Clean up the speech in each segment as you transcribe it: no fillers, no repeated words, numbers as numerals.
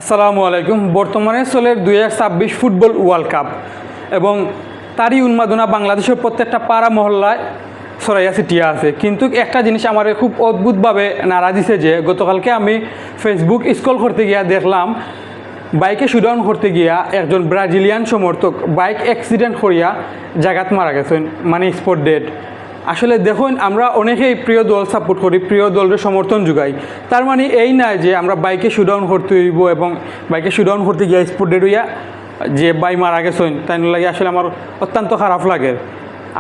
আসসালামু আলাইকুম। বর্তমানে চলে 2026 ফুটবল ওয়ার্ল্ড কাপ এবং তারই উন্মাদনা বাংলাদেশের প্রত্যেকটা পাড়া মহল্লায় ছড়াইয়া ছিটিয়া আছে। কিন্তু একটা জিনিস আমার খুব অদ্ভুতভাবে নাড়া দিছে যে গতকালকে আমি ফেসবুক স্ক্রল করতে গিয়া দেখলাম বাইকে শুডাউন করতে গিয়া একজন ব্রাজিলিয়ান সমর্থক বাইক অ্যাক্সিডেন্ট করিয়া জায়গাত মারা গেছেন, মানে স্পট ডেড। আসলে দেখুন, আমরা অনেকেই প্রিয় দল সাপোর্ট করি, প্রিয় দলের সমর্থন যোগাই। তার মানে এই নয় যে আমরা বাইকে শুডাউন করতে হইব এবং বাইকে শুডাউন করতে গিয়া স্পট ডেড হইয়া যে বাই মারা গেছেন তাই লাগে আসলে আমার অত্যন্ত খারাপ লাগে।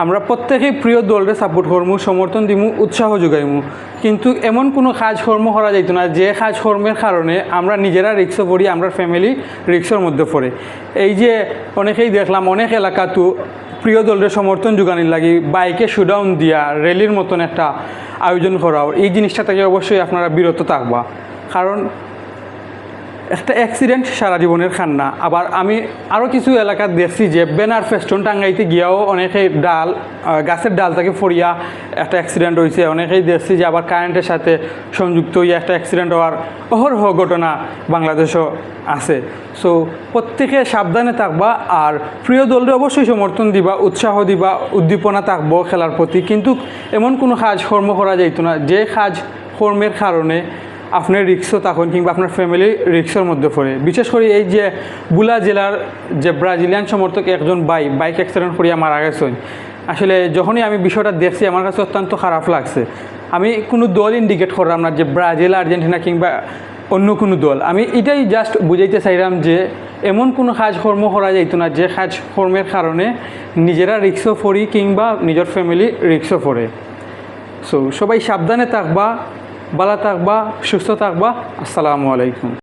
আমরা প্রত্যেকেই প্রিয় দলরে সাপোর্ট করমু, সমর্থন দিমু, উৎসাহ যোগাইমু, কিন্তু এমন কোনো কাজকর্ম করা যাইতো না যে কাজকর্মের কারণে আমরা নিজেরা রিক্সে পড়ি, আমরা ফ্যামিলি রিক্সের মধ্যে পড়ে। এই যে অনেকেই দেখলাম অনেক এলাকাতো প্রিয় দলের সমর্থন যোগানির লাগি বাইকে শুডাউন দিয়া র্যালির মতন একটা আয়োজন করাও, এই জিনিসটা থেকে অবশ্যই আপনারা বিরত থাকবা, কারণ একটা অ্যাক্সিডেন্ট সারা জীবনের খান্না। আবার আমি আরও কিছু এলাকা দেখছি যে ব্যানার ফেস্টন টাঙ্গাইতে গিয়াও অনেকেই গাছের ডাল থেকে ফরিয়া একটা অ্যাক্সিডেন্ট হয়েছে। অনেকেই দেখছি যে আবার কারেন্টের সাথে সংযুক্ত হইয়া একটা অ্যাক্সিডেন্ট হওয়ার অহরহ ঘটনা বাংলাদেশও আছে। সো প্রত্যেকে সাবধানে থাকবা আর প্রিয় দলরে অবশ্যই সমর্থন দিবা, উৎসাহ দিবা, উদ্দীপনা থাকবো খেলার প্রতি, কিন্তু এমন কোনো কাজকর্ম করা যাইতো না যে কাজকর্মের কারণে আপনার রিক্সও তখন কিংবা আপনার ফ্যামিলি রিক্সের মধ্যে পড়ে। বিশেষ করে এই যে বুলা জেলার যে ব্রাজিলিয়ান সমর্থক একজন বাইক অ্যাক্সিডেন্ট করিয়া মারা গেছেন, আসলে যখনই আমি বিষয়টা দেখছি আমার কাছে অত্যন্ত খারাপ লাগছে। আমি কোনো দল ইন্ডিকেট করলাম না যে ব্রাজিল, আর্জেন্টিনা কিংবা অন্য কোনো দল, আমি এটাই জাস্ট বুঝাইতে চাইলাম যে এমন কোনো কাজকর্ম করা যাইতো না যে কাজকর্মের কারণে নিজেরা রিক্সও পড়ি কিংবা নিজের ফ্যামিলি রিক্সও পড়ে। সো সবাই সাবধানে থাকবা, ভালো থাকবা, সুস্থ থাকবা। আসসালামু আলাইকুম।